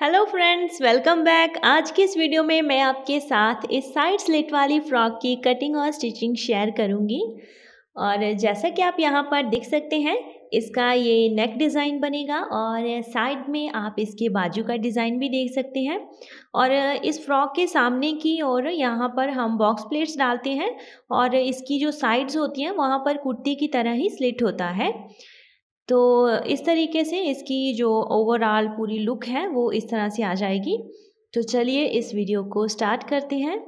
Hello friends, welcome back. आज की इस वीडियो में मैं आपके साथ इस साइड स्लिट वाली फ्रॉक की कटिंग और स्टिचिंग शेयर करूंगी। और जैसा कि आप यहाँ पर देख सकते हैं, इसका ये नेक डिज़ाइन बनेगा और साइड में आप इसके बाजू का डिज़ाइन भी देख सकते हैं। और इस फ्रॉक के सामने की ओर यहाँ पर हम बॉक्स प्लेट्स डालते हैं और इसकी जो साइड्स होती हैं वहाँ पर कुर्ती की तरह ही स्लिट होता है। तो इस तरीके से इसकी जो ओवरऑल पूरी लुक है वो इस तरह से आ जाएगी। तो चलिए इस वीडियो को स्टार्ट करते हैं।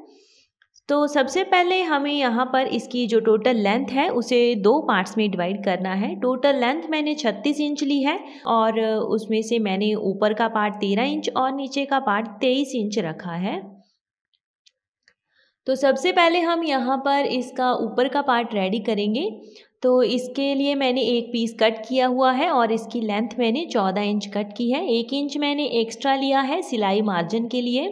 तो सबसे पहले हमें यहाँ पर इसकी जो टोटल लेंथ है उसे 2 पार्ट्स में डिवाइड करना है। टोटल लेंथ मैंने 36 इंच ली है और उसमें से मैंने ऊपर का पार्ट 13 इंच और नीचे का पार्ट 23 इंच रखा है। तो सबसे पहले हम यहाँ पर इसका ऊपर का पार्ट रेडी करेंगे। तो इसके लिए मैंने एक पीस कट किया हुआ है और इसकी लेंथ मैंने 14 इंच कट की है। 1 इंच मैंने एक्स्ट्रा लिया है सिलाई मार्जिन के लिए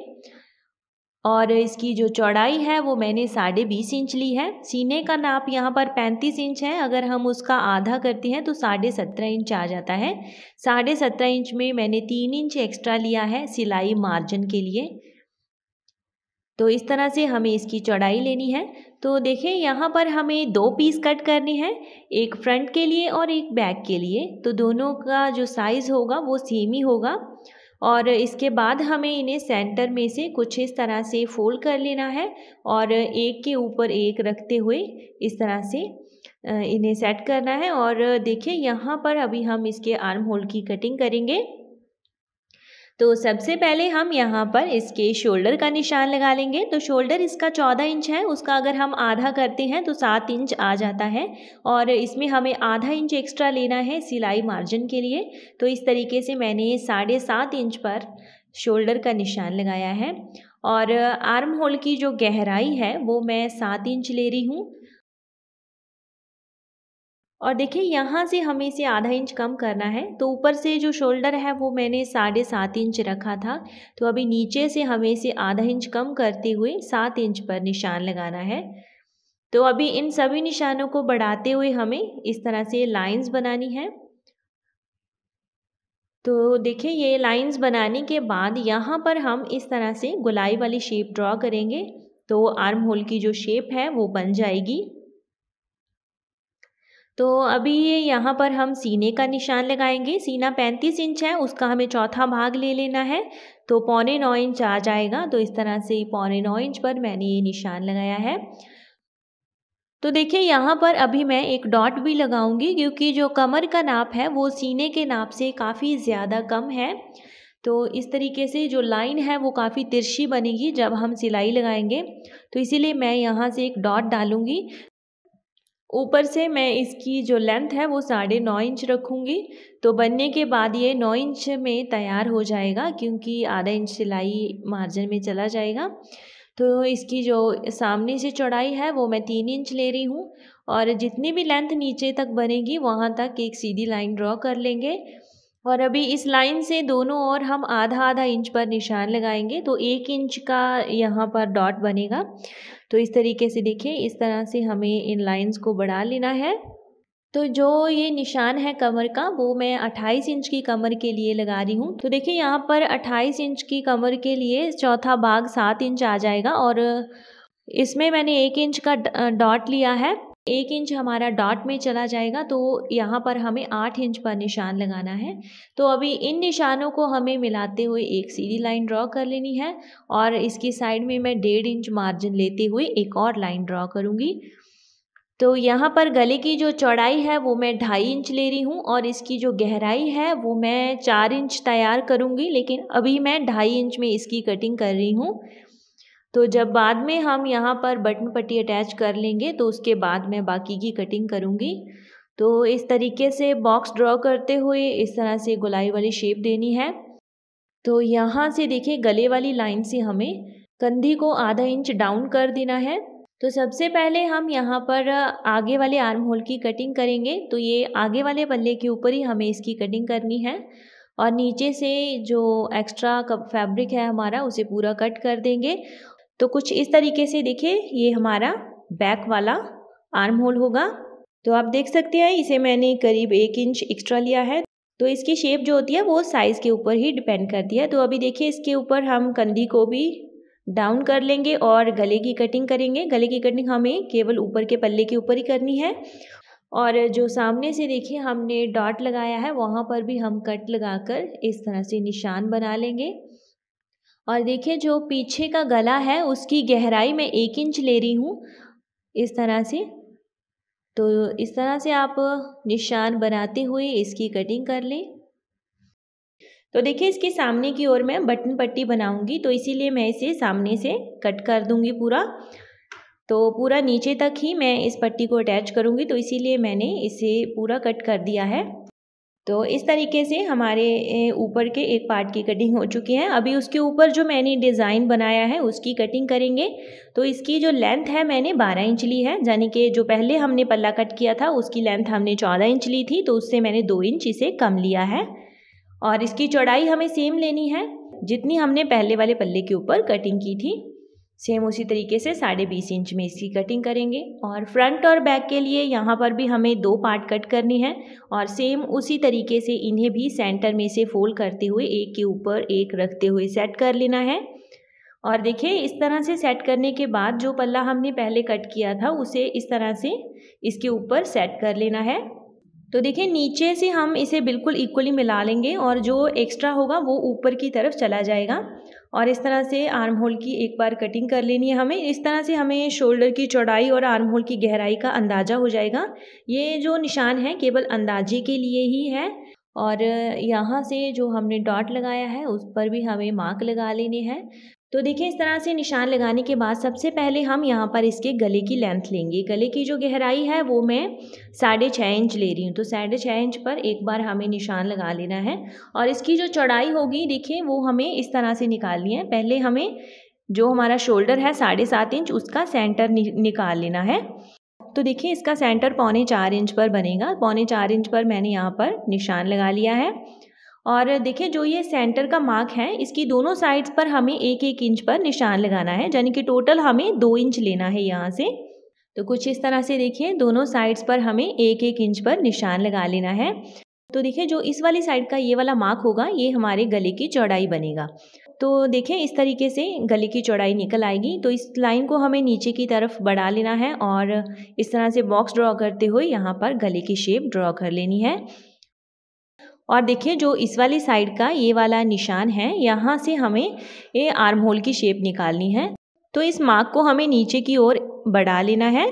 और इसकी जो चौड़ाई है वो मैंने 20.5 इंच ली है। सीने का नाप यहाँ पर 35 इंच है, अगर हम उसका आधा करते हैं तो 17.5 इंच आ जाता है। 17.5 इंच में मैंने 3 इंच एक्स्ट्रा लिया है सिलाई मार्जिन के लिए। तो इस तरह से हमें इसकी चौड़ाई लेनी है। तो देखिए यहाँ पर हमें 2 पीस कट करने हैं, एक फ्रंट के लिए और एक बैक के लिए। तो दोनों का जो साइज़ होगा वो सेम ही होगा और इसके बाद हमें इन्हें सेंटर में से कुछ इस तरह से फोल्ड कर लेना है और एक के ऊपर एक रखते हुए इस तरह से इन्हें सेट करना है। और देखिए यहाँ पर अभी हम इसके आर्म होल की कटिंग करेंगे। तो सबसे पहले हम यहाँ पर इसके शोल्डर का निशान लगा लेंगे। तो शोल्डर इसका 14 इंच है, उसका अगर हम आधा करते हैं तो 7 इंच आ जाता है और इसमें हमें आधा इंच एक्स्ट्रा लेना है सिलाई मार्जिन के लिए। तो इस तरीके से मैंने 7.5 इंच पर शोल्डर का निशान लगाया है और आर्म होल की जो गहराई है वो मैं 7 इंच ले रही हूँ। और देखिए यहाँ से हमें इसे आधा इंच कम करना है। तो ऊपर से जो शोल्डर है वो मैंने 7.5 इंच रखा था, तो अभी नीचे से हमें इसे आधा इंच कम करते हुए 7 इंच पर निशान लगाना है। तो अभी इन सभी निशानों को बढ़ाते हुए हमें इस तरह से लाइंस बनानी है। तो देखिए ये लाइंस बनाने के बाद यहाँ पर हम इस तरह से गोलाई वाली शेप ड्रॉ करेंगे, तो आर्म होल की जो शेप है वो बन जाएगी। तो अभी ये यहाँ पर हम सीने का निशान लगाएंगे। सीना 35 इंच है, उसका हमें चौथा भाग ले लेना है, तो 8.25 इंच आ जाएगा। तो इस तरह से 8.25 इंच पर मैंने ये निशान लगाया है। तो देखिए यहाँ पर अभी मैं एक डॉट भी लगाऊंगी क्योंकि जो कमर का नाप है वो सीने के नाप से काफ़ी ज़्यादा कम है। तो इस तरीके से जो लाइन है वो काफ़ी तिरछी बनेगी जब हम सिलाई लगाएंगे, तो इसीलिए मैं यहाँ से एक डॉट डालूंगी। ऊपर से मैं इसकी जो लेंथ है वो 9.5 इंच रखूँगी। तो बनने के बाद ये 9 इंच में तैयार हो जाएगा क्योंकि आधा इंच सिलाई मार्जिन में चला जाएगा। तो इसकी जो सामने से चौड़ाई है वो मैं 3 इंच ले रही हूँ और जितनी भी लेंथ नीचे तक बनेगी वहाँ तक एक सीधी लाइन ड्रॉ कर लेंगे। और अभी इस लाइन से दोनों ओर हम आधा आधा इंच पर निशान लगाएंगे, तो 1 इंच का यहाँ पर डॉट बनेगा। तो इस तरीके से देखिए इस तरह से हमें इन लाइंस को बढ़ा लेना है। तो जो ये निशान है कमर का वो मैं 28 इंच की कमर के लिए लगा रही हूँ। तो देखिए यहाँ पर 28 इंच की कमर के लिए चौथा भाग 7 इंच आ जाएगा और इसमें मैंने 1 इंच का डॉट लिया है। 1 इंच हमारा डॉट में चला जाएगा, तो यहाँ पर हमें 8 इंच पर निशान लगाना है। तो अभी इन निशानों को हमें मिलाते हुए एक सीधी लाइन ड्रॉ कर लेनी है और इसकी साइड में मैं 1.5 इंच मार्जिन लेते हुए एक और लाइन ड्रॉ करूँगी। तो यहाँ पर गले की जो चौड़ाई है वो मैं 2.5 इंच ले रही हूँ और इसकी जो गहराई है वो मैं 4 इंच तैयार करूँगी, लेकिन अभी मैं 2.5 इंच में इसकी कटिंग कर रही हूँ। तो जब बाद में हम यहाँ पर बटन पट्टी अटैच कर लेंगे तो उसके बाद मैं बाकी की कटिंग करूँगी। तो इस तरीके से बॉक्स ड्रॉ करते हुए इस तरह से गोलाई वाली शेप देनी है। तो यहाँ से देखिए गले वाली लाइन से हमें कंधी को आधा इंच डाउन कर देना है। तो सबसे पहले हम यहाँ पर आगे वाले आर्म होल की कटिंग करेंगे। तो ये आगे वाले पल्ले के ऊपर ही हमें इसकी कटिंग करनी है और नीचे से जो एक्स्ट्रा फैब्रिक है हमारा उसे पूरा कट कर देंगे। तो कुछ इस तरीके से देखिए ये हमारा बैक वाला आर्म होल होगा। तो आप देख सकते हैं इसे मैंने करीब 1 इंच एक्स्ट्रा लिया है। तो इसकी शेप जो होती है वो साइज़ के ऊपर ही डिपेंड करती है। तो अभी देखिए इसके ऊपर हम कंधी को भी डाउन कर लेंगे और गले की कटिंग करेंगे। गले की कटिंग हमें केवल ऊपर के पल्ले के ऊपर ही करनी है। और जो सामने से देखिए हमने डॉट लगाया है वहाँ पर भी हम कट लगाकर इस तरह से निशान बना लेंगे। और देखिए जो पीछे का गला है उसकी गहराई मैं 1 इंच ले रही हूँ इस तरह से। तो इस तरह से आप निशान बनाते हुए इसकी कटिंग कर लें। तो देखिए इसके सामने की ओर मैं बटन पट्टी बनाऊंगी, तो इसीलिए मैं इसे सामने से कट कर दूंगी पूरा। तो पूरा नीचे तक ही मैं इस पट्टी को अटैच करूंगी, तो इसीलिए मैंने इसे पूरा कट कर दिया है। तो इस तरीके से हमारे ऊपर के एक पार्ट की कटिंग हो चुकी है। अभी उसके ऊपर जो मैंने डिज़ाइन बनाया है उसकी कटिंग करेंगे। तो इसकी जो लेंथ है मैंने 12 इंच ली है, यानी कि जो पहले हमने पल्ला कट किया था उसकी लेंथ हमने 14 इंच ली थी, तो उससे मैंने 2 इंच इसे कम लिया है। और इसकी चौड़ाई हमें सेम लेनी है जितनी हमने पहले वाले पल्ले के ऊपर कटिंग की थी, सेम उसी तरीके से 20.5 इंच में इसकी कटिंग करेंगे। और फ्रंट और बैक के लिए यहाँ पर भी हमें 2 पार्ट कट करनी है और सेम उसी तरीके से इन्हें भी सेंटर में से फोल्ड करते हुए एक के ऊपर एक रखते हुए सेट कर लेना है। और देखिए इस तरह से सेट करने के बाद जो पल्ला हमने पहले कट किया था उसे इस तरह से इसके ऊपर सेट कर लेना है। तो देखिए नीचे से हम इसे बिल्कुल इक्वली मिला लेंगे और जो एक्स्ट्रा होगा वो ऊपर की तरफ चला जाएगा। और इस तरह से आर्म होल की एक बार कटिंग कर लेनी है हमें। इस तरह से हमें शोल्डर की चौड़ाई और आर्म होल की गहराई का अंदाज़ा हो जाएगा। ये जो निशान है केवल अंदाजे के लिए ही है। और यहाँ से जो हमने डॉट लगाया है उस पर भी हमें मार्क लगा लेने हैं। तो देखिए इस तरह से निशान लगाने के बाद सबसे पहले हम यहाँ पर इसके गले की लेंथ लेंगे। गले की जो गहराई है वो मैं 6.5 इंच ले रही हूँ। तो 6.5 इंच पर एक बार हमें निशान लगा लेना है। और इसकी जो चौड़ाई होगी देखिए वो हमें इस तरह से निकालनी है। पहले हमें जो हमारा शोल्डर है 7.5 इंच उसका सेंटर निकाल लेना है। तो देखिए इसका सेंटर 3.25 इंच पर बनेगा। 3.25 इंच पर मैंने यहाँ पर निशान लगा लिया है। और देखिए जो ये सेंटर का मार्क है इसकी दोनों साइड्स पर हमें 1-1 इंच पर निशान लगाना है, यानी कि टोटल हमें 2 इंच लेना है यहाँ से। तो कुछ इस तरह से देखिए दोनों साइड्स पर हमें 1-1 इंच पर निशान लगा लेना है। तो देखिए जो इस वाली साइड का ये वाला मार्क होगा ये हमारे गले की चौड़ाई बनेगा। तो देखिए इस तरीके से गले की चौड़ाई निकल आएगी। तो इस लाइन को हमें नीचे की तरफ बढ़ा लेना है और इस तरह से बॉक्स ड्रॉ करते हुए यहाँ पर गले की शेप ड्रॉ कर लेनी है। और देखिए जो इस वाली साइड का ये वाला निशान है यहाँ से हमें ये आर्म होल की शेप निकालनी है। तो इस मार्क को हमें नीचे की ओर बढ़ा लेना है।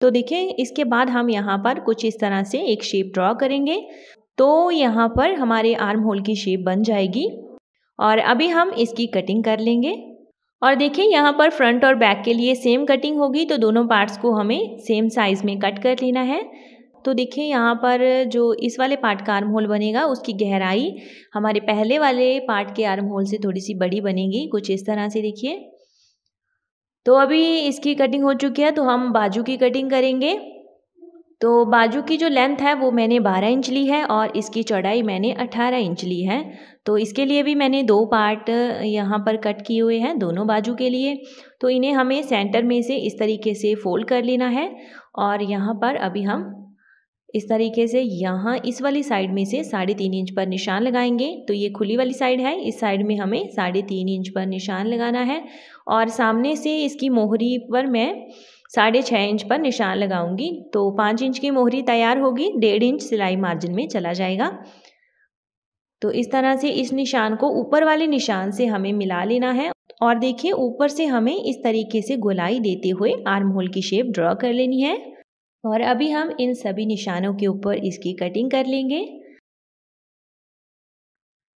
तो देखिए इसके बाद हम यहाँ पर कुछ इस तरह से एक शेप ड्रॉ करेंगे। तो यहाँ पर हमारे आर्म होल की शेप बन जाएगी और अभी हम इसकी कटिंग कर लेंगे। और देखिए यहाँ पर फ्रंट और बैक के लिए सेम कटिंग होगी, तो दोनों पार्ट्स को हमें सेम साइज़ में कट कर लेना है। तो देखिए यहाँ पर जो इस वाले पार्ट का आर्म होल बनेगा उसकी गहराई हमारे पहले वाले पार्ट के आर्म होल से थोड़ी सी बड़ी बनेगी, कुछ इस तरह से देखिए। तो अभी इसकी कटिंग हो चुकी है, तो हम बाजू की कटिंग करेंगे। तो बाजू की जो लेंथ है वो मैंने 12 इंच ली है और इसकी चौड़ाई मैंने 18 इंच ली है। तो इसके लिए भी मैंने 2 पार्ट यहाँ पर कट किए हुए हैं दोनों बाजू के लिए। तो इन्हें हमें सेंटर में से इस तरीके से फोल्ड कर लेना है और यहाँ पर अभी हम इस तरीके से यहाँ इस वाली साइड में से 3.5 इंच पर निशान लगाएंगे। तो ये खुली वाली साइड है, इस साइड में हमें 3.5 इंच पर निशान लगाना है और सामने से इसकी मोहरी पर मैं 6.5 इंच पर निशान लगाऊंगी। तो 5 इंच की मोहरी तैयार होगी, 1.5 इंच सिलाई मार्जिन में चला जाएगा। तो इस तरह से इस निशान को ऊपर वाले निशान से हमें मिला लेना है और देखिए ऊपर से हमें इस तरीके से गोलाई देते हुए आर्म होल की शेप ड्रॉ कर लेनी है। और अभी हम इन सभी निशानों के ऊपर इसकी कटिंग कर लेंगे।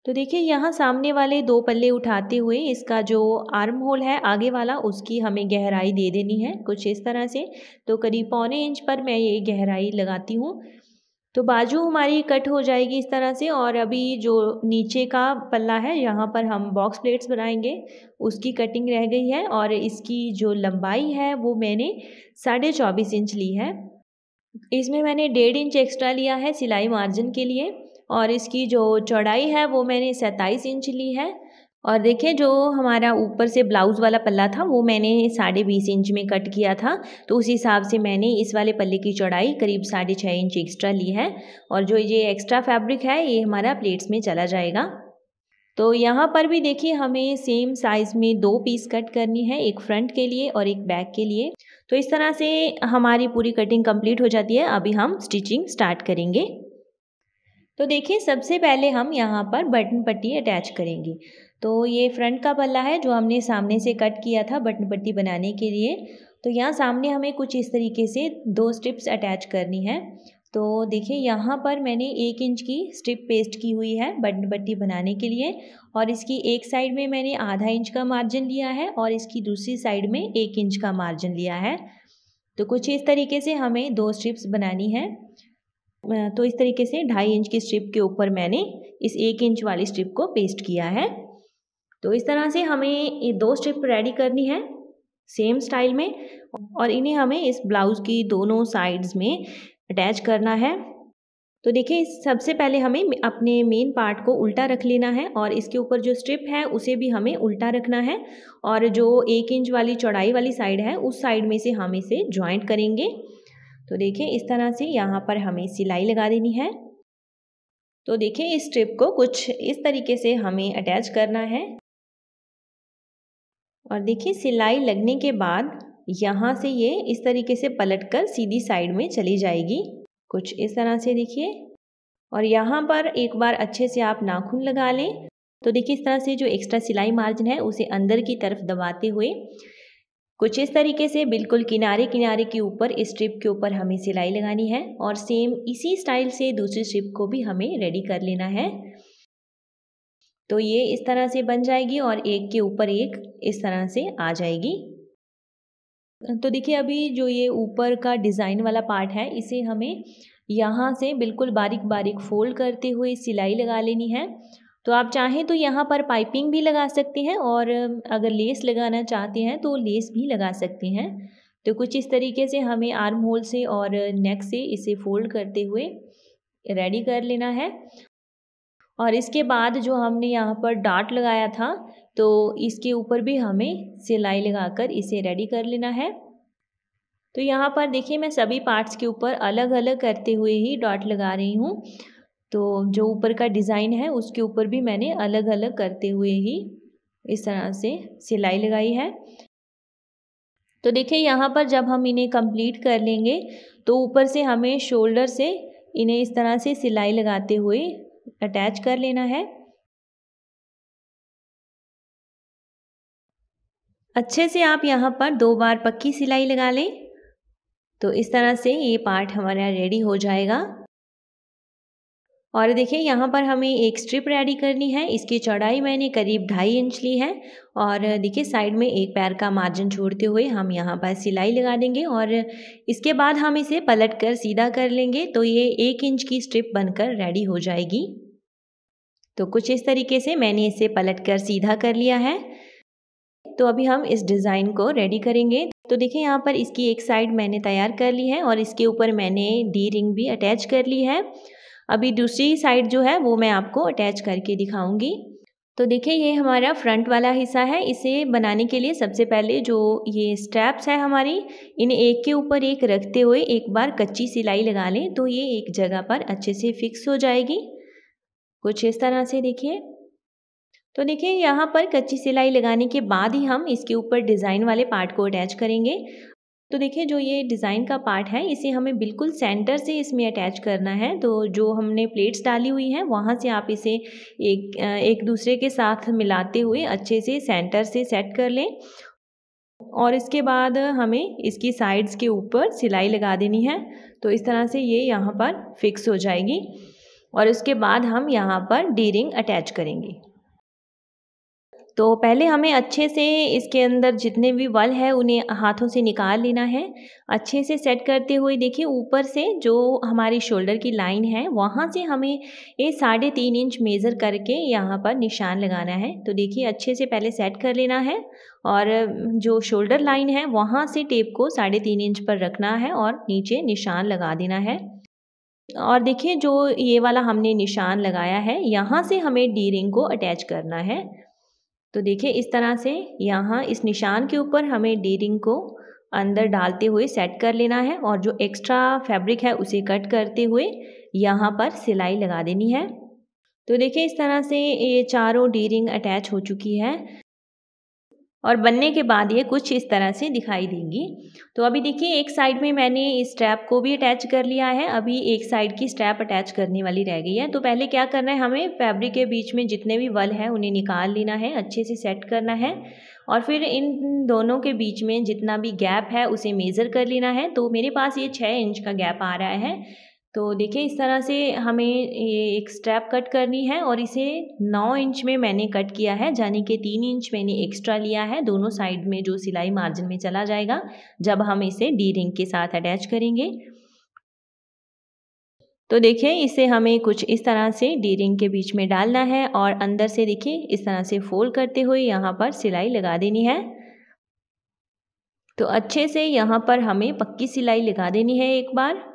तो देखिए यहाँ सामने वाले 2 पल्ले उठाते हुए इसका जो आर्म होल है आगे वाला उसकी हमें गहराई दे देनी है कुछ इस तरह से। तो करीब 1.25 इंच पर मैं ये गहराई लगाती हूँ। तो बाजू हमारी कट हो जाएगी इस तरह से। और अभी जो नीचे का पल्ला है यहाँ पर हम बॉक्स प्लेट्स बनाएंगे, उसकी कटिंग रह गई है और इसकी जो लंबाई है वो मैंने 24.5 इंच ली है। इसमें मैंने 1.5 इंच एक्स्ट्रा लिया है सिलाई मार्जिन के लिए और इसकी जो चौड़ाई है वो मैंने 27 इंच ली है। और देखिए जो हमारा ऊपर से ब्लाउज़ वाला पल्ला था वो मैंने 20.5 इंच में कट किया था, तो उस हिसाब से मैंने इस वाले पल्ले की चौड़ाई करीब 6.5 इंच एक्स्ट्रा ली है। और जो ये एक्स्ट्रा फैब्रिक है ये हमारा प्लेट्स में चला जाएगा। तो यहाँ पर भी देखिए हमें सेम साइज़ में 2 पीस कट करनी है, एक फ्रंट के लिए और एक बैक के लिए। तो इस तरह से हमारी पूरी कटिंग कंप्लीट हो जाती है। अभी हम स्टिचिंग स्टार्ट करेंगे। तो देखिए सबसे पहले हम यहाँ पर बटन पट्टी अटैच करेंगे। तो ये फ्रंट का पल्ला है जो हमने सामने से कट किया था बटन पट्टी बनाने के लिए। तो यहाँ सामने हमें कुछ इस तरीके से 2 स्ट्रिप्स अटैच करनी है। तो देखिए यहाँ पर मैंने 1 इंच की स्ट्रिप पेस्ट की हुई है बटन पट्टी बनाने के लिए, और इसकी एक साइड में मैंने आधा इंच का मार्जिन लिया है और इसकी दूसरी साइड में 1 इंच का मार्जिन लिया है। तो कुछ इस तरीके से हमें 2 स्ट्रिप्स बनानी है। तो इस तरीके से 2.5 इंच की स्ट्रिप के ऊपर मैंने इस 1 इंच वाली स्ट्रिप को पेस्ट किया है। तो इस तरह से हमें ये 2 स्ट्रिप रेडी करनी है सेम स्टाइल में, और इन्हें हमें इस ब्लाउज़ की दोनों साइड्स में अटैच करना है। तो देखिए सबसे पहले हमें अपने मेन पार्ट को उल्टा रख लेना है और इसके ऊपर जो स्ट्रिप है उसे भी हमें उल्टा रखना है, और जो 1 इंच वाली चौड़ाई वाली साइड है उस साइड में से हम इसे जॉइंट करेंगे। तो देखिए इस तरह से यहाँ पर हमें सिलाई लगा देनी है। तो देखिए इस स्ट्रिप को कुछ इस तरीके से हमें अटैच करना है, और देखिए सिलाई लगने के बाद यहाँ से ये इस तरीके से पलटकर सीधी साइड में चली जाएगी, कुछ इस तरह से देखिए। और यहाँ पर एक बार अच्छे से आप नाखून लगा लें। तो देखिए इस तरह से जो एक्स्ट्रा सिलाई मार्जिन है उसे अंदर की तरफ दबाते हुए कुछ इस तरीके से बिल्कुल किनारे किनारे के ऊपर इस स्ट्रिप के ऊपर हमें सिलाई लगानी है, और सेम इसी स्टाइल से दूसरी स्ट्रिप को भी हमें रेडी कर लेना है। तो ये इस तरह से बन जाएगी और एक के ऊपर एक इस तरह से आ जाएगी। तो देखिए अभी जो ये ऊपर का डिज़ाइन वाला पार्ट है इसे हमें यहाँ से बिल्कुल बारीक बारीक फोल्ड करते हुए सिलाई लगा लेनी है। तो आप चाहें तो यहाँ पर पाइपिंग भी लगा सकते हैं, और अगर लेस लगाना चाहते हैं तो लेस भी लगा सकते हैं। तो कुछ इस तरीके से हमें आर्म होल से और नेक से इसे फोल्ड करते हुए रेडी कर लेना है। और इसके बाद जो हमने यहाँ पर डॉट लगाया था तो इसके ऊपर भी हमें सिलाई लगाकर इसे रेडी कर लेना है। तो यहाँ पर देखिए मैं सभी पार्ट्स के ऊपर अलग अलग करते हुए ही डॉट लगा रही हूँ। तो जो ऊपर का डिज़ाइन है उसके ऊपर भी मैंने अलग अलग करते हुए ही इस तरह से सिलाई लगाई है। तो देखिए यहाँ पर जब हम इन्हें कंप्लीट कर लेंगे तो ऊपर से हमें शोल्डर से इन्हें इस तरह से सिलाई लगाते हुए अटैच कर लेना है। अच्छे से आप यहाँ पर 2 बार पक्की सिलाई लगा लें। तो इस तरह से ये पार्ट हमारा रेडी हो जाएगा। और देखिए यहाँ पर हमें एक स्ट्रिप रेडी करनी है। इसकी चौड़ाई मैंने करीब 2.5 इंच ली है, और देखिए साइड में एक पैर का मार्जिन छोड़ते हुए हम यहाँ पर सिलाई लगा देंगे, और इसके बाद हम इसे पलट कर सीधा कर लेंगे। तो ये 1 इंच की स्ट्रिप बनकर रेडी हो जाएगी। तो कुछ इस तरीके से मैंने इसे पलट कर सीधा कर लिया है। तो अभी हम इस डिज़ाइन को रेडी करेंगे। तो देखिए यहाँ पर इसकी एक साइड मैंने तैयार कर ली है और इसके ऊपर मैंने डी रिंग भी अटैच कर ली है। अभी दूसरी साइड जो है वो मैं आपको अटैच करके दिखाऊंगी। तो देखिए ये हमारा फ्रंट वाला हिस्सा है। इसे बनाने के लिए सबसे पहले जो ये स्ट्रैप्स है हमारी, इन्हें एक के ऊपर एक रखते हुए एक बार कच्ची सिलाई लगा लें तो ये एक जगह पर अच्छे से फिक्स हो जाएगी, कुछ इस तरह से देखिए। तो देखिए यहाँ पर कच्ची सिलाई लगाने के बाद ही हम इसके ऊपर डिज़ाइन वाले पार्ट को अटैच करेंगे। तो देखिए जो ये डिज़ाइन का पार्ट है इसे हमें बिल्कुल सेंटर से इसमें अटैच करना है। तो जो हमने प्लेट्स डाली हुई हैं वहाँ से आप इसे एक दूसरे के साथ मिलाते हुए अच्छे से सेंटर से सेट कर लें, और इसके बाद हमें इसकी साइड्स के ऊपर सिलाई लगा देनी है। तो इस तरह से ये यहाँ पर फिक्स हो जाएगी, और उसके बाद हम यहाँ पर डी रिंग अटैच करेंगे। तो पहले हमें अच्छे से इसके अंदर जितने भी वल है उन्हें हाथों से निकाल लेना है, अच्छे से सेट करते हुए। देखिए ऊपर से जो हमारी शोल्डर की लाइन है वहाँ से हमें ये 3.5 इंच मेज़र करके यहाँ पर निशान लगाना है। तो देखिए अच्छे से पहले सेट कर लेना है, और जो शोल्डर लाइन है वहाँ से टेप को 3.5 इंच पर रखना है और नीचे निशान लगा देना है। और देखिए जो ये वाला हमने निशान लगाया है यहाँ से हमें डी रिंग को अटैच करना है। तो देखिए इस तरह से यहाँ इस निशान के ऊपर हमें डी रिंग को अंदर डालते हुए सेट कर लेना है और जो एक्स्ट्रा फैब्रिक है उसे कट करते हुए यहाँ पर सिलाई लगा देनी है। तो देखिए इस तरह से ये चारों डी रिंग अटैच हो चुकी है और बनने के बाद ये कुछ इस तरह से दिखाई देंगी। तो अभी देखिए एक साइड में मैंने इस स्ट्रैप को भी अटैच कर लिया है, अभी एक साइड की स्ट्रैप अटैच करने वाली रह गई है। तो पहले क्या करना है, हमें फैब्रिक के बीच में जितने भी वल हैं उन्हें निकाल लेना है, अच्छे से सेट करना है और फिर इन दोनों के बीच में जितना भी गैप है उसे मेज़र कर लेना है। तो मेरे पास ये 6 इंच का गैप आ रहा है। तो देखिए इस तरह से हमें ये एक स्ट्रैप कट करनी है और इसे 9 इंच में मैंने कट किया है, यानी कि 3 इंच मैंने एक्स्ट्रा लिया है दोनों साइड में, जो सिलाई मार्जिन में चला जाएगा जब हम इसे डी रिंग के साथ अटैच करेंगे। तो देखिए इसे हमें कुछ इस तरह से डी रिंग के बीच में डालना है और अंदर से देखिए इस तरह से फोल्ड करते हुए यहाँ पर सिलाई लगा देनी है। तो अच्छे से यहाँ पर हमें पक्की सिलाई लगा देनी है एक बार।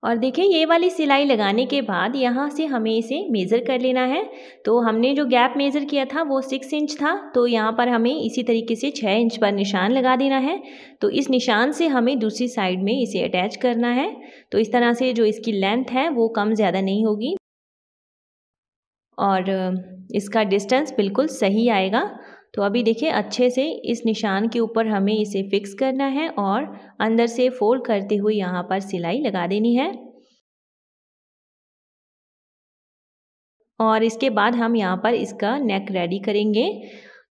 और देखिए ये वाली सिलाई लगाने के बाद यहाँ से हमें इसे मेज़र कर लेना है। तो हमने जो गैप मेज़र किया था वो 6 इंच था, तो यहाँ पर हमें इसी तरीके से 6 इंच पर निशान लगा देना है। तो इस निशान से हमें दूसरी साइड में इसे अटैच करना है। तो इस तरह से जो इसकी लेंथ है वो कम ज़्यादा नहीं होगी और इसका डिस्टेंस बिल्कुल सही आएगा। तो अभी देखिए अच्छे से इस निशान के ऊपर हमें इसे फिक्स करना है और अंदर से फोल्ड करते हुए यहाँ पर सिलाई लगा देनी है। और इसके बाद हम यहाँ पर इसका नेक रेडी करेंगे।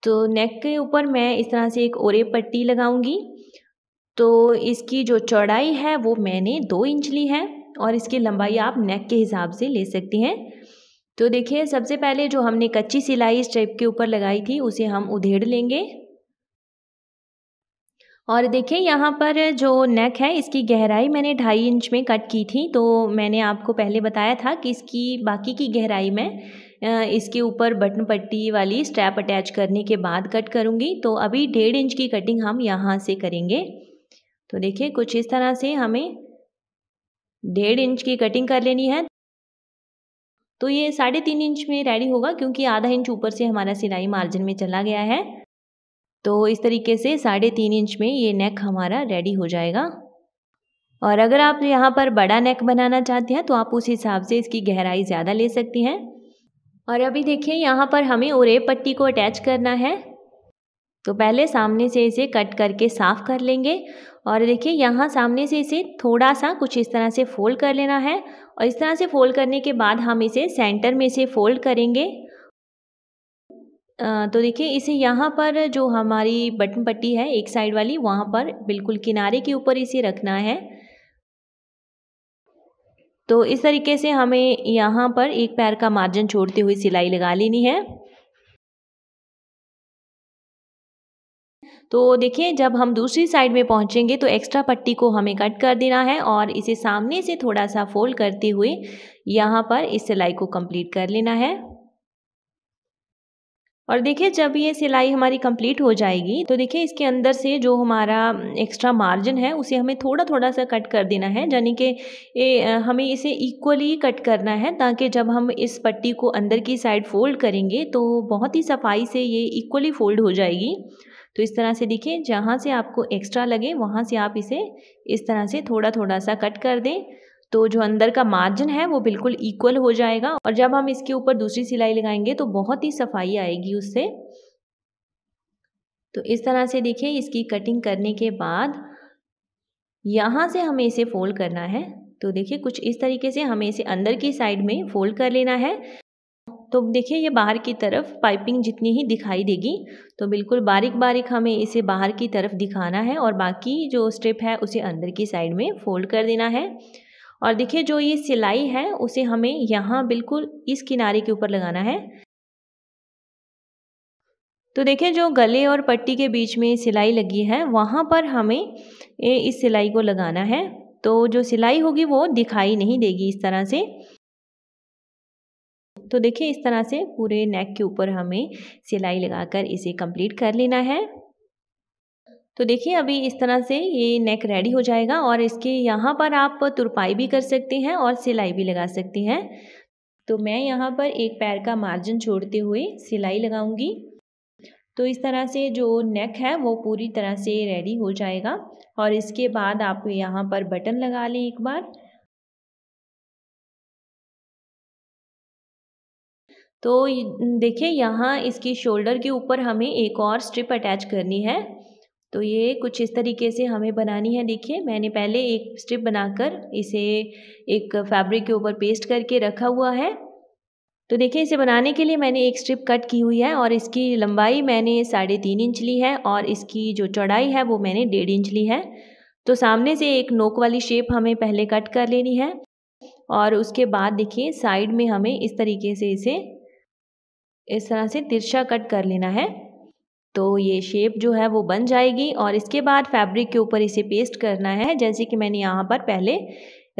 तो नेक के ऊपर मैं इस तरह से एक ओरे पट्टी लगाऊंगी। तो इसकी जो चौड़ाई है वो मैंने 2 इंच ली है और इसकी लंबाई आप नेक के हिसाब से ले सकती हैं। तो देखिए सबसे पहले जो हमने कच्ची सिलाई स्ट्रिप के ऊपर लगाई थी उसे हम उधेड़ लेंगे और देखिए यहाँ पर जो नेक है इसकी गहराई मैंने 2.5 इंच में कट की थी। तो मैंने आपको पहले बताया था कि इसकी बाकी की गहराई मैं इसके ऊपर बटन पट्टी वाली स्ट्रैप अटैच करने के बाद कट करूँगी। तो अभी 1.5 इंच की कटिंग हम यहाँ से करेंगे। तो देखिए कुछ इस तरह से हमें 1.5 इंच की कटिंग कर लेनी है। तो ये 3.5 इंच में रेडी होगा क्योंकि आधा इंच ऊपर से हमारा सिलाई मार्जिन में चला गया है। तो इस तरीके से 3.5 इंच में ये नेक हमारा रेडी हो जाएगा। और अगर आप यहाँ पर बड़ा नेक बनाना चाहते हैं तो आप उस हिसाब से इसकी गहराई ज़्यादा ले सकती हैं। और अभी देखिए यहाँ पर हमें ओरेप पट्टी को अटैच करना है। तो पहले सामने से इसे कट करके साफ़ कर लेंगे और देखिए यहाँ सामने से इसे थोड़ा सा कुछ इस तरह से फोल्ड कर लेना है और इस तरह से फोल्ड करने के बाद हम इसे सेंटर में से फोल्ड करेंगे। तो देखिए इसे यहाँ पर जो हमारी बटन पट्टी है एक साइड वाली, वहाँ पर बिल्कुल किनारे के ऊपर इसे रखना है। तो इस तरीके से हमें यहाँ पर एक पैर का मार्जिन छोड़ते हुए सिलाई लगा लेनी है। तो देखिए जब हम दूसरी साइड में पहुँचेंगे तो एक्स्ट्रा पट्टी को हमें कट कर देना है और इसे सामने से थोड़ा सा फोल्ड करते हुए यहाँ पर इस सिलाई को कंप्लीट कर लेना है। और देखिए जब ये सिलाई हमारी कंप्लीट हो जाएगी तो देखिए इसके अंदर से जो हमारा एक्स्ट्रा मार्जिन है उसे हमें थोड़ा थोड़ा सा कट कर देना है, यानी कि हमें इसे इक्वली कट करना है ताकि जब हम इस पट्टी को अंदर की साइड फोल्ड करेंगे तो बहुत ही सफाई से ये इक्वली फोल्ड हो जाएगी। तो इस तरह से देखिए जहाँ से आपको एक्स्ट्रा लगे वहाँ से आप इसे इस तरह से थोड़ा थोड़ा सा कट कर दें, तो जो अंदर का मार्जिन है वो बिल्कुल इक्वल हो जाएगा और जब हम इसके ऊपर दूसरी सिलाई लगाएंगे तो बहुत ही सफाई आएगी उससे। तो इस तरह से देखिए इसकी कटिंग करने के बाद यहाँ से हमें इसे फोल्ड करना है। तो देखिए कुछ इस तरीके से हमें इसे अंदर की साइड में फोल्ड कर लेना है। तो देखिए ये बाहर की तरफ पाइपिंग जितनी ही दिखाई देगी, तो बिल्कुल बारीक बारीक हमें इसे बाहर की तरफ दिखाना है और बाकी जो स्ट्रिप है उसे अंदर की साइड में फोल्ड कर देना है। और देखिए जो ये सिलाई है उसे हमें यहाँ बिल्कुल इस किनारे के ऊपर लगाना है। तो देखिए जो गले और पट्टी के बीच में सिलाई लगी है वहाँ पर हमें इस सिलाई को लगाना है। तो जो सिलाई होगी वो दिखाई नहीं देगी इस तरह से। तो देखिए इस तरह से पूरे नेक के ऊपर हमें सिलाई लगाकर इसे कंप्लीट कर लेना है। तो देखिए अभी इस तरह से ये नेक रेडी हो जाएगा और इसके यहाँ पर आप तुरपाई भी कर सकते हैं और सिलाई भी लगा सकती हैं। तो मैं यहाँ पर एक पैर का मार्जिन छोड़ते हुए सिलाई लगाऊंगी। तो इस तरह से जो नेक है वो पूरी तरह से रेडी हो जाएगा और इसके बाद आप यहाँ पर बटन लगा लें एक बार। तो देखिए यहाँ इसकी शोल्डर के ऊपर हमें एक और स्ट्रिप अटैच करनी है। तो ये कुछ इस तरीके से हमें बनानी है। देखिए मैंने पहले एक स्ट्रिप बनाकर इसे एक फैब्रिक के ऊपर पेस्ट करके रखा हुआ है। तो देखिए इसे बनाने के लिए मैंने एक स्ट्रिप कट की हुई है और इसकी लंबाई मैंने 3.5 इंच ली है और इसकी जो चौड़ाई है वो मैंने 1.5 इंच ली है। तो सामने से एक नोक वाली शेप हमें पहले कट कर लेनी है और उसके बाद देखिए साइड में हमें इस तरीके से इसे इस तरह से तिरछा कट कर लेना है। तो ये शेप जो है वो बन जाएगी और इसके बाद फैब्रिक के ऊपर इसे पेस्ट करना है, जैसे कि मैंने यहाँ पर पहले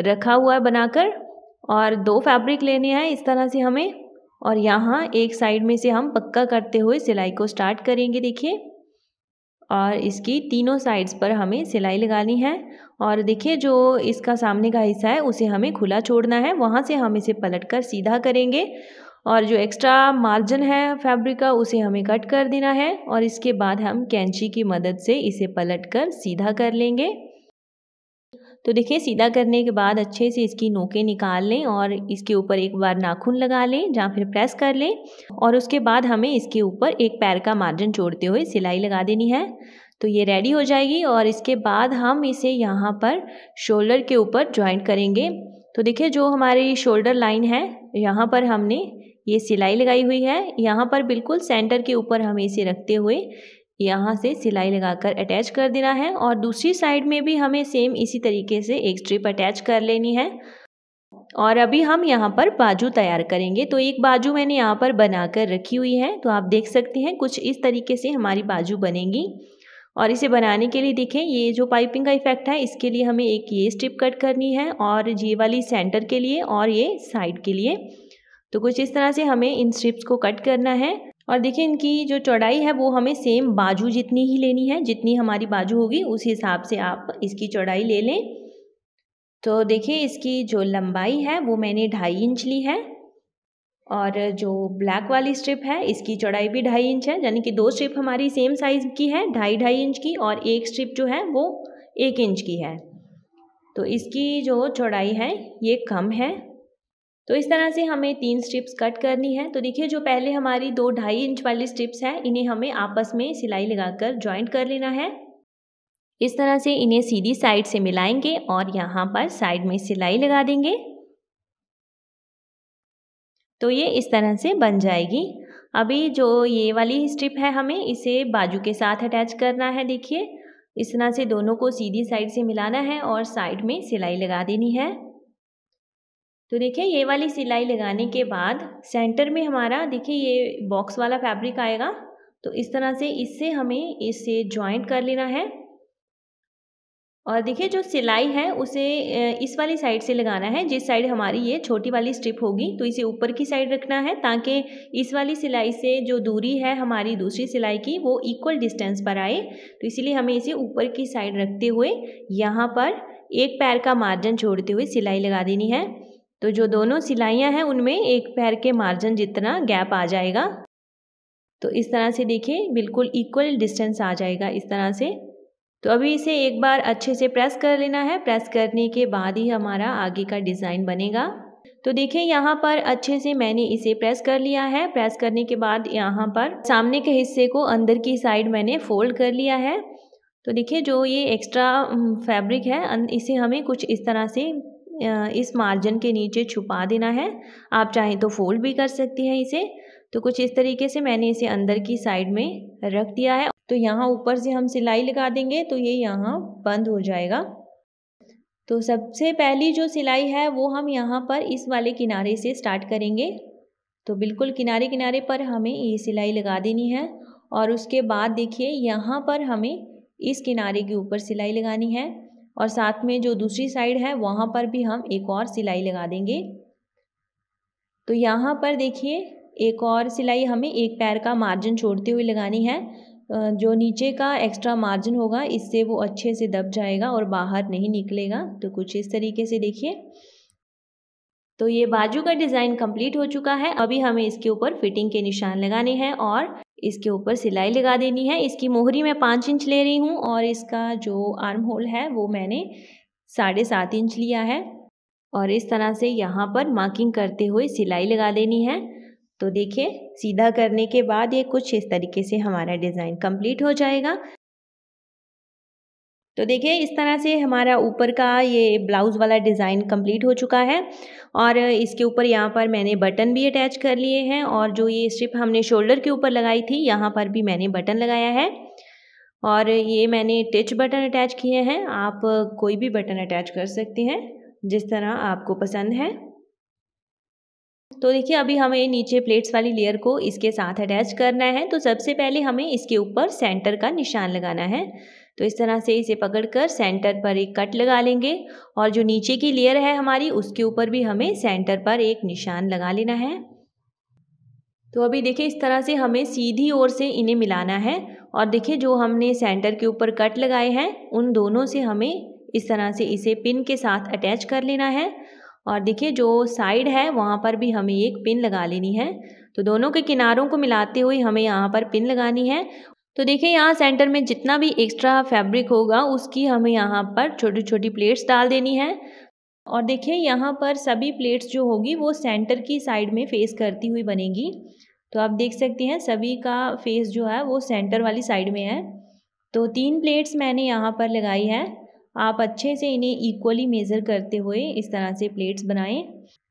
रखा हुआ है बनाकर। और 2 फैब्रिक लेने हैं इस तरह से हमें, और यहाँ एक साइड में से हम पक्का करते हुए सिलाई को स्टार्ट करेंगे। देखिए और इसकी तीनों साइड्स पर हमें सिलाई लगानी है। और देखिए जो इसका सामने का हिस्सा है उसे हमें खुला छोड़ना है, वहाँ से हम इसे पलटकर सीधा करेंगे और जो एक्स्ट्रा मार्जिन है फैब्रिक का उसे हमें कट कर देना है और इसके बाद हम कैंची की मदद से इसे पलटकर सीधा कर लेंगे। तो देखिए सीधा करने के बाद अच्छे से इसकी नोकें निकाल लें और इसके ऊपर एक बार नाखून लगा लें या फिर प्रेस कर लें और उसके बाद हमें इसके ऊपर एक पैर का मार्जिन छोड़ते हुए सिलाई लगा देनी है। तो ये रेडी हो जाएगी और इसके बाद हम इसे यहाँ पर शोल्डर के ऊपर जॉइंट करेंगे। तो देखिए जो हमारी शोल्डर लाइन है यहाँ पर हमने ये सिलाई लगाई हुई है, यहाँ पर बिल्कुल सेंटर के ऊपर हमें इसे रखते हुए यहाँ से सिलाई लगाकर अटैच कर देना है और दूसरी साइड में भी हमें सेम इसी तरीके से एक स्ट्रिप अटैच कर लेनी है। और अभी हम यहाँ पर बाजू तैयार करेंगे। तो एक बाजू मैंने यहाँ पर बनाकर रखी हुई है, तो आप देख सकते हैं कुछ इस तरीके से हमारी बाजू बनेगी। और इसे बनाने के लिए देखें ये जो पाइपिंग का इफेक्ट है इसके लिए हमें एक ये स्ट्रिप कट करनी है और ये वाली सेंटर के लिए और ये साइड के लिए। तो कुछ इस तरह से हमें इन स्ट्रिप्स को कट करना है और देखिए इनकी जो चौड़ाई है वो हमें सेम बाजू जितनी ही लेनी है, जितनी हमारी बाजू होगी उस हिसाब से आप इसकी चौड़ाई ले लें। तो देखिए इसकी जो लंबाई है वो मैंने 2.5 इंच ली है और जो ब्लैक वाली स्ट्रिप है इसकी चौड़ाई भी 2.5 इंच है, यानी कि 2 स्ट्रिप हमारी सेम साइज़ की है 2.5 इंच की और एक स्ट्रिप जो है वो 1 इंच की है। तो इसकी जो चौड़ाई है ये कम है। तो इस तरह से हमें 3 स्ट्रिप्स कट करनी है। तो देखिए जो पहले हमारी 2 2.5 इंच वाली स्ट्रिप्स हैं इन्हें हमें आपस में सिलाई लगाकर जॉइंट कर लेना है। इस तरह से इन्हें सीधी साइड से मिलाएंगे और यहाँ पर साइड में सिलाई लगा देंगे। तो ये इस तरह से बन जाएगी। अभी जो ये वाली स्ट्रिप है हमें इसे बाजू के साथ अटैच करना है। देखिए इस तरह से दोनों को सीधी साइड से मिलाना है और साइड में सिलाई लगा देनी है। तो देखिए ये वाली सिलाई लगाने के बाद सेंटर में हमारा देखिए ये बॉक्स वाला फैब्रिक आएगा, तो इस तरह से इससे हमें इसे जॉइंट कर लेना है। और देखिए जो सिलाई है उसे इस वाली साइड से लगाना है, जिस साइड हमारी ये छोटी वाली स्ट्रिप होगी तो इसे ऊपर की साइड रखना है ताकि इस वाली सिलाई से जो दूरी है हमारी दूसरी सिलाई की वो इक्वल डिस्टेंस पर आए। तो इसीलिए हमें इसे ऊपर की साइड रखते हुए यहाँ पर एक पैर का मार्जिन छोड़ते हुए सिलाई लगा देनी है। तो जो दोनों सिलाइयाँ हैं उनमें एक पैर के मार्जिन जितना गैप आ जाएगा। तो इस तरह से देखिए बिल्कुल इक्वल डिस्टेंस आ जाएगा इस तरह से। तो अभी इसे एक बार अच्छे से प्रेस कर लेना है। प्रेस करने के बाद ही हमारा आगे का डिज़ाइन बनेगा। तो देखिए यहाँ पर अच्छे से मैंने इसे प्रेस कर लिया है। प्रेस करने के बाद यहाँ पर सामने के हिस्से को अंदर की साइड मैंने फोल्ड कर लिया है। तो देखिए जो ये एक्स्ट्रा फैब्रिक है इसे हमें कुछ इस तरह से इस मार्जिन के नीचे छुपा देना है। आप चाहें तो फोल्ड भी कर सकती हैं इसे। तो कुछ इस तरीके से मैंने इसे अंदर की साइड में रख दिया है। तो यहाँ ऊपर से हम सिलाई लगा देंगे तो ये यहाँ बंद हो जाएगा। तो सबसे पहली जो सिलाई है वो हम यहाँ पर इस वाले किनारे से स्टार्ट करेंगे। तो बिल्कुल किनारे किनारे पर हमें ये सिलाई लगा देनी है और उसके बाद देखिए यहाँ पर हमें इस किनारे के ऊपर सिलाई लगानी है और साथ में जो दूसरी साइड है वहाँ पर भी हम एक और सिलाई लगा देंगे। तो यहाँ पर देखिए एक और सिलाई हमें एक पैर का मार्जिन छोड़ते हुए लगानी है। जो नीचे का एक्स्ट्रा मार्जिन होगा इससे वो अच्छे से दब जाएगा और बाहर नहीं निकलेगा। तो कुछ इस तरीके से देखिए तो ये बाजू का डिज़ाइन कंप्लीट हो चुका है। अभी हमें इसके ऊपर फिटिंग के निशान लगाने हैं और इसके ऊपर सिलाई लगा देनी है। इसकी मोहरी मैं 5 इंच ले रही हूँ और इसका जो आर्म होल है वो मैंने 7.5 इंच लिया है और इस तरह से यहाँ पर मार्किंग करते हुए सिलाई लगा देनी है। तो देखिए, सीधा करने के बाद ये कुछ इस तरीके से हमारा डिज़ाइन कंप्लीट हो जाएगा। तो देखिए, इस तरह से हमारा ऊपर का ये ब्लाउज़ वाला डिज़ाइन कंप्लीट हो चुका है और इसके ऊपर यहाँ पर मैंने बटन भी अटैच कर लिए हैं और जो ये स्ट्रिप हमने शोल्डर के ऊपर लगाई थी, यहाँ पर भी मैंने बटन लगाया है और ये मैंने टिच बटन अटैच किए हैं। आप कोई भी बटन अटैच कर सकते हैं, जिस तरह आपको पसंद है। तो देखिए, अभी हमें नीचे प्लेट्स वाली लेयर को इसके साथ अटैच करना है। तो सबसे पहले हमें इसके ऊपर सेंटर का निशान लगाना है। तो इस तरह से इसे पकड़कर सेंटर पर एक कट लगा लेंगे और जो नीचे की लेयर है हमारी, उसके ऊपर भी हमें सेंटर पर एक निशान लगा लेना है। तो अभी देखिए, इस तरह से हमें सीधी ओर से इन्हें मिलाना है और देखिए, जो हमने सेंटर के ऊपर कट लगाए हैं, उन दोनों से हमें इस तरह से इसे पिन के साथ अटैच कर लेना है और देखिए, जो साइड है वहाँ पर भी हमें एक पिन लगा लेनी है। तो दोनों के किनारों को मिलाते हुए हमें यहाँ पर पिन लगानी है। तो देखिए, यहाँ सेंटर में जितना भी एक्स्ट्रा फैब्रिक होगा उसकी हमें यहाँ पर छोटी छोटी प्लेट्स डाल देनी है और देखिए, यहाँ पर सभी प्लेट्स जो होगी वो सेंटर की साइड में फेस करती हुई बनेगी। तो आप देख सकते हैं सभी का फेस जो है वो सेंटर वाली साइड में है। तो 3 प्लेट्स मैंने यहाँ पर लगाई है। आप अच्छे से इन्हें इक्वली मेज़र करते हुए इस तरह से प्लेट्स बनाएं।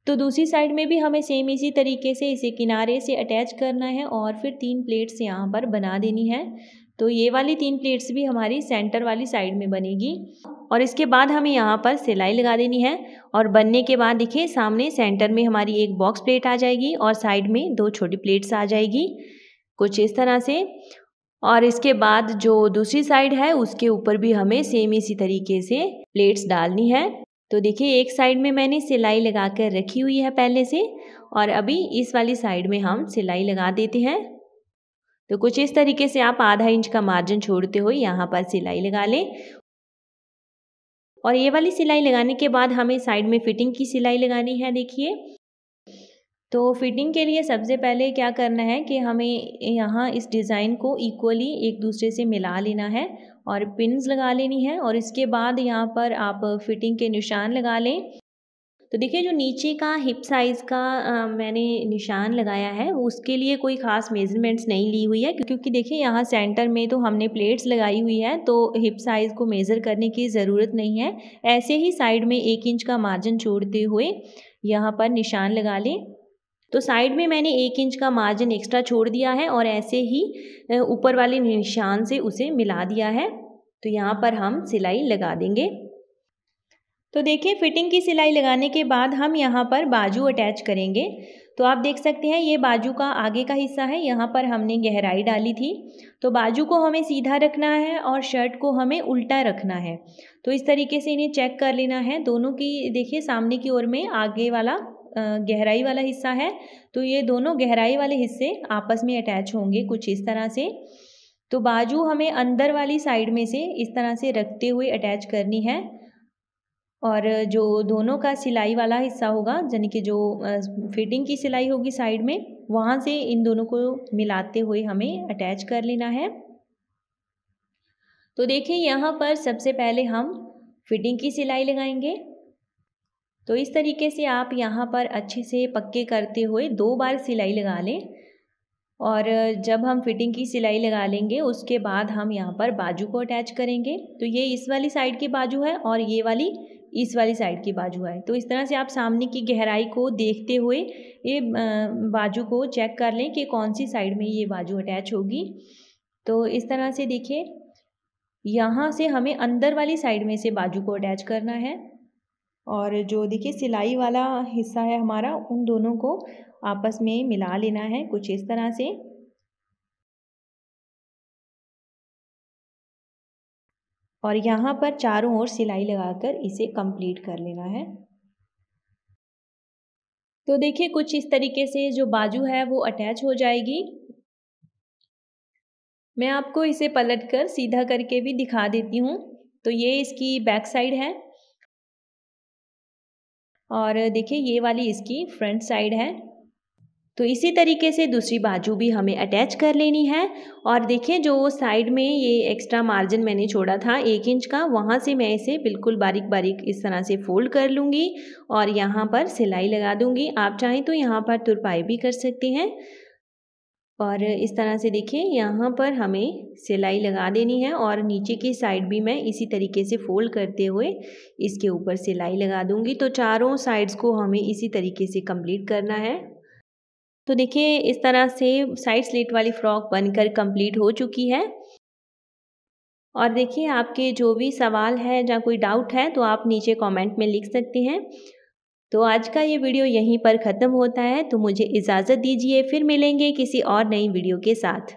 तो दूसरी साइड में भी हमें सेम इसी तरीके से इसे किनारे से अटैच करना है और फिर 3 प्लेट्स यहाँ पर बना देनी है। तो ये वाली 3 प्लेट्स भी हमारी सेंटर वाली साइड में बनेगी और इसके बाद हमें यहाँ पर सिलाई लगा देनी है और बनने के बाद देखिए, सामने सेंटर में हमारी एक बॉक्स प्लेट आ जाएगी और साइड में 2 छोटी प्लेट्स आ जाएगी, कुछ इस तरह से। और इसके बाद जो दूसरी साइड है उसके ऊपर भी हमें सेम इसी तरीके से प्लेट्स डालनी है। तो देखिए, एक साइड में मैंने सिलाई लगा कर रखी हुई है पहले से और अभी इस वाली साइड में हम सिलाई लगा देते हैं। तो कुछ इस तरीके से आप आधा इंच का मार्जिन छोड़ते हुए यहाँ पर सिलाई लगा लें और ये वाली सिलाई लगाने के बाद हमें साइड में फिटिंग की सिलाई लगानी है। देखिए, तो फिटिंग के लिए सबसे पहले क्या करना है कि हमें यहाँ इस डिज़ाइन को इक्वली एक दूसरे से मिला लेना है और पिन्स लगा लेनी है और इसके बाद यहाँ पर आप फिटिंग के निशान लगा लें। तो देखिए, जो नीचे का हिप साइज़ का मैंने निशान लगाया है उसके लिए कोई ख़ास मेज़रमेंट्स नहीं ली हुई है, क्योंकि देखिए, यहाँ सेंटर में तो हमने प्लेट्स लगाई हुई है तो हिप साइज़ को मेज़र करने की ज़रूरत नहीं है। ऐसे ही साइड में 1 इंच का मार्जिन छोड़ते हुए यहाँ पर निशान लगा लें। तो साइड में मैंने 1 इंच का मार्जिन एक्स्ट्रा छोड़ दिया है और ऐसे ही ऊपर वाले निशान से उसे मिला दिया है। तो यहाँ पर हम सिलाई लगा देंगे। तो देखिए, फिटिंग की सिलाई लगाने के बाद हम यहाँ पर बाजू अटैच करेंगे। तो आप देख सकते हैं ये बाजू का आगे का हिस्सा है, यहाँ पर हमने गहराई डाली थी। तो बाजू को हमें सीधा रखना है और शर्ट को हमें उल्टा रखना है। तो इस तरीके से इन्हें चेक कर लेना है। दोनों की देखिए, सामने की ओर में आगे वाला गहराई वाला हिस्सा है, तो ये दोनों गहराई वाले हिस्से आपस में अटैच होंगे कुछ इस तरह से। तो बाजू हमें अंदर वाली साइड में से इस तरह से रखते हुए अटैच करनी है और जो दोनों का सिलाई वाला हिस्सा होगा, यानी कि जो फिटिंग की सिलाई होगी साइड में, वहाँ से इन दोनों को मिलाते हुए हमें अटैच कर लेना है। तो देखिए, यहाँ पर सबसे पहले हम फिटिंग की सिलाई लगाएंगे। तो इस तरीके से आप यहाँ पर अच्छे से पक्के करते हुए 2 बार सिलाई लगा लें और जब हम फिटिंग की सिलाई लगा लेंगे उसके बाद हम यहाँ पर बाजू को अटैच करेंगे। तो ये इस वाली साइड की बाजू है और ये वाली इस वाली साइड की बाजू है। तो इस तरह से आप सामने की गहराई को देखते हुए ये बाजू को चेक कर लें कि कौन सी साइड में ये बाजू अटैच होगी। तो इस तरह से देखिए, यहाँ से हमें अंदर वाली साइड में से बाजू को अटैच करना है और जो देखिए सिलाई वाला हिस्सा है हमारा, उन दोनों को आपस में मिला लेना है कुछ इस तरह से। और यहाँ पर चारों ओर सिलाई लगाकर इसे कंप्लीट कर लेना है। तो देखिए, कुछ इस तरीके से जो बाजू है वो अटैच हो जाएगी। मैं आपको इसे पलटकर सीधा करके भी दिखा देती हूँ। तो ये इसकी बैक साइड है और देखिए ये वाली इसकी फ्रंट साइड है। तो इसी तरीके से दूसरी बाजू भी हमें अटैच कर लेनी है। और देखिए जो साइड में ये एक्स्ट्रा मार्जिन मैंने छोड़ा था 1 इंच का, वहाँ से मैं इसे बिल्कुल बारीक बारीक इस तरह से फोल्ड कर लूँगी और यहाँ पर सिलाई लगा दूँगी। आप चाहें तो यहाँ पर तुरपाई भी कर सकते हैं। और इस तरह से देखिए यहाँ पर हमें सिलाई लगा देनी है और नीचे की साइड भी मैं इसी तरीके से फोल्ड करते हुए इसके ऊपर सिलाई लगा दूँगी। तो चारों साइड्स को हमें इसी तरीके से कंप्लीट करना है। तो देखिए इस तरह से साइड स्लिट वाली फ्रॉक बनकर कंप्लीट हो चुकी है। और देखिए आपके जो भी सवाल है या कोई डाउट है तो आप नीचे कमेंट में लिख सकते हैं। तो आज का ये वीडियो यहीं पर ख़त्म होता है। तो मुझे इजाज़त दीजिए, फिर मिलेंगे किसी और नई वीडियो के साथ।